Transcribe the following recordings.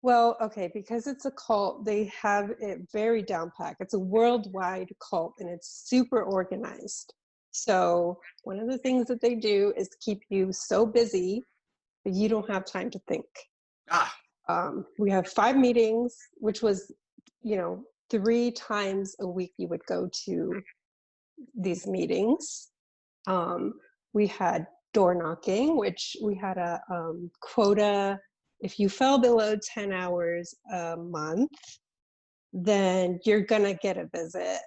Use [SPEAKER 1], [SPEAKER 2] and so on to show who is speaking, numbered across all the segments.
[SPEAKER 1] Well, okay, because it's a cult, they have it very down packed. It's a worldwide cult and it's super organized. So, one of the things that they do is keep you so busy that you don't have time to think.
[SPEAKER 2] Ah,
[SPEAKER 1] We have 5 meetings, which was, 3 times a week you would go to these meetings. Um, we had door knocking, which we had a quota. If you fell below 10 hours a month, then you're gonna get a visit.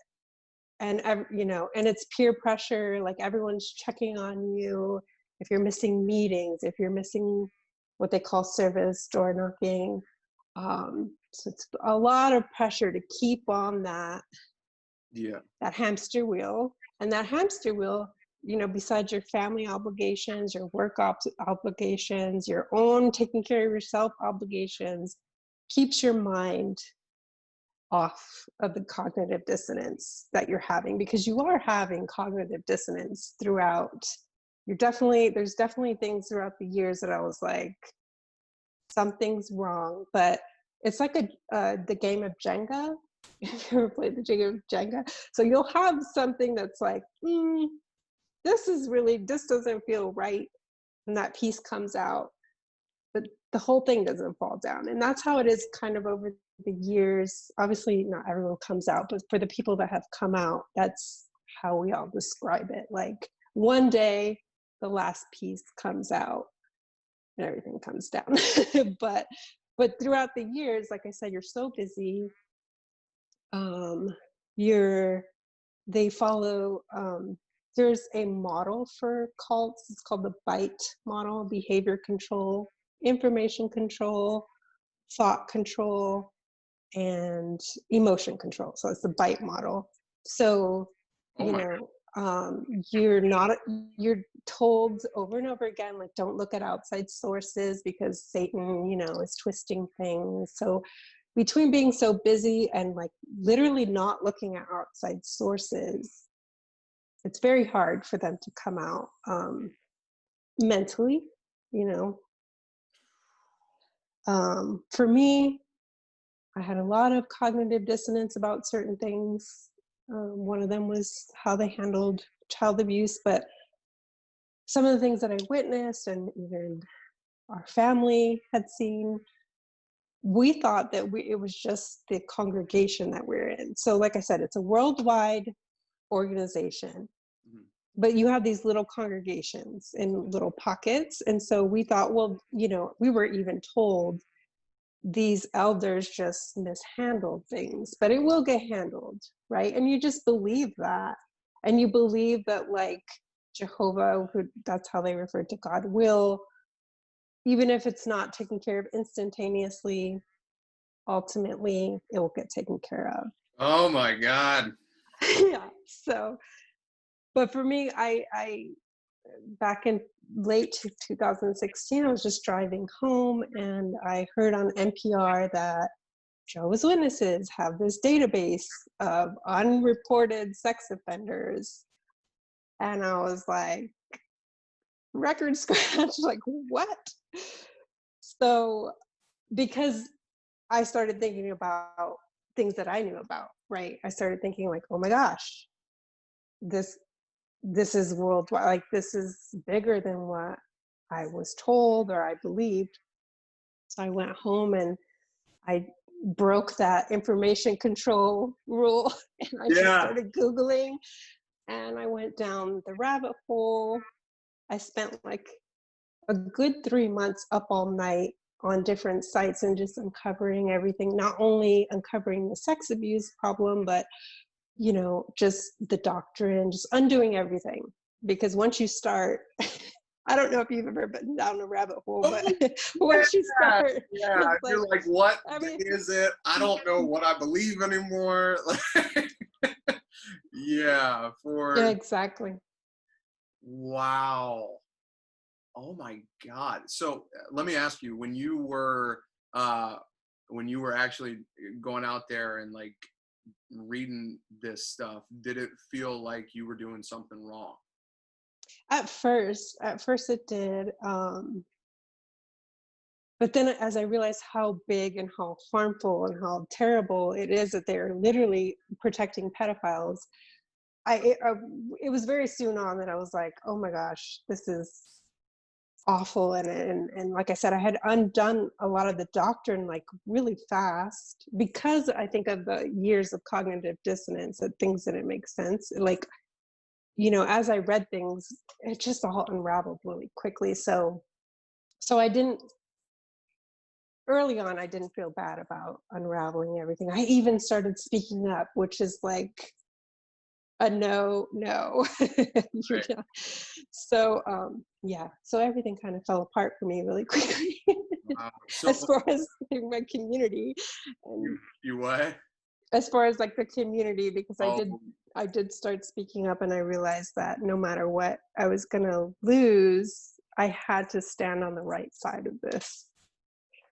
[SPEAKER 1] And and it's peer pressure. Like everyone's checking on you. If you're missing meetings, if you're missing what they call service door knocking, so it's a lot of pressure to keep on
[SPEAKER 2] yeah.
[SPEAKER 1] that hamster wheel. And that hamster wheel, besides your family obligations, your work obligations, your own taking care of yourself obligations, keeps your mind off of the cognitive dissonance that you're having, because you are having cognitive dissonance throughout. There's definitely things throughout the years that I was like, something's wrong. But it's like the game of Jenga. If you ever played the game of Jenga, so you'll have something that's like, this doesn't feel right, and that piece comes out, but the whole thing doesn't fall down. And that's how it is kind of over the years. Obviously, not everyone comes out, but for the people that have come out, that's how we all describe it. Like one day, the last piece comes out and everything comes down. but but throughout the years, like I said, you're so busy. Um, you're they follow there's a model for cults. It's called the bite model: behavior control, information control, thought control, and emotion control. So it's the bite model. So
[SPEAKER 2] Oh
[SPEAKER 1] you
[SPEAKER 2] my.
[SPEAKER 1] know you're told over and over again, like, don't look at outside sources because Satan, is twisting things. So between being so busy and like literally not looking at outside sources, it's very hard for them to come out mentally, you know. For me, I had a lot of cognitive dissonance about certain things. One of them was how they handled child abuse, but some of the things that I witnessed and even our family had seen, we thought that it was just the congregation that we're in. So, like I said, it's a worldwide organization,
[SPEAKER 2] Mhm.
[SPEAKER 1] but you have these little congregations in little pockets. And so we thought, well, we were even told these elders just mishandled things, but it will get handled, right? And you just believe that. And you believe that, like, Jehovah, who that's how they refer to God, will, even if it's not taken care of instantaneously, ultimately it will get taken care of.
[SPEAKER 2] Oh my God.
[SPEAKER 1] Yeah. So, but for me, I back in late 2016, I was just driving home and I heard on NPR that Jehovah's Witnesses have this database of unreported sex offenders. And I was like, record scratch, like, what? So, because I started thinking about things that I knew about, right? I started thinking, like, oh my gosh, this this is worldwide. Like, this is bigger than what I was told or I believed. So I went home and I broke that information control rule and I just
[SPEAKER 2] Yeah.
[SPEAKER 1] started Googling and I went down the rabbit hole. I spent like a good 3 months up all night on different sites and just uncovering everything, not only uncovering the sex abuse problem, but just the doctrine, just undoing everything. Because once you start, I don't know if you've ever been down a rabbit hole,
[SPEAKER 2] Oh,
[SPEAKER 1] but
[SPEAKER 2] yeah.
[SPEAKER 1] once you start,
[SPEAKER 2] Yeah.
[SPEAKER 1] it's like,
[SPEAKER 2] You're like, what
[SPEAKER 1] I mean,
[SPEAKER 2] is it? I don't know what I believe anymore. Yeah.
[SPEAKER 1] yeah,
[SPEAKER 2] For
[SPEAKER 1] exactly.
[SPEAKER 2] wow. Oh my God. So let me ask you, uh when you were actually going out there and like reading this stuff, did it feel like you were doing something wrong?
[SPEAKER 1] At first it did. but then as I realized how big and how harmful and how terrible it is that they're literally protecting pedophiles, it was very soon on that I was like, oh my gosh, this is awful. And like I said, I had undone a lot of the doctrine like really fast because I think of the years of cognitive dissonance, that things didn't make sense. Like, as I read things, it just all unraveled really quickly. So I didn't, early on, I didn't feel bad about unraveling everything. I even started speaking up, which is like a no, no.
[SPEAKER 2] Right.
[SPEAKER 1] So yeah, so everything kind of fell apart for me really quickly
[SPEAKER 2] So
[SPEAKER 1] as far as like, my community, and
[SPEAKER 2] you what?
[SPEAKER 1] as far as like the community, because
[SPEAKER 2] Oh,
[SPEAKER 1] I did start speaking up, and I realized that no matter what I was gonna lose, I had to stand on the right side of this.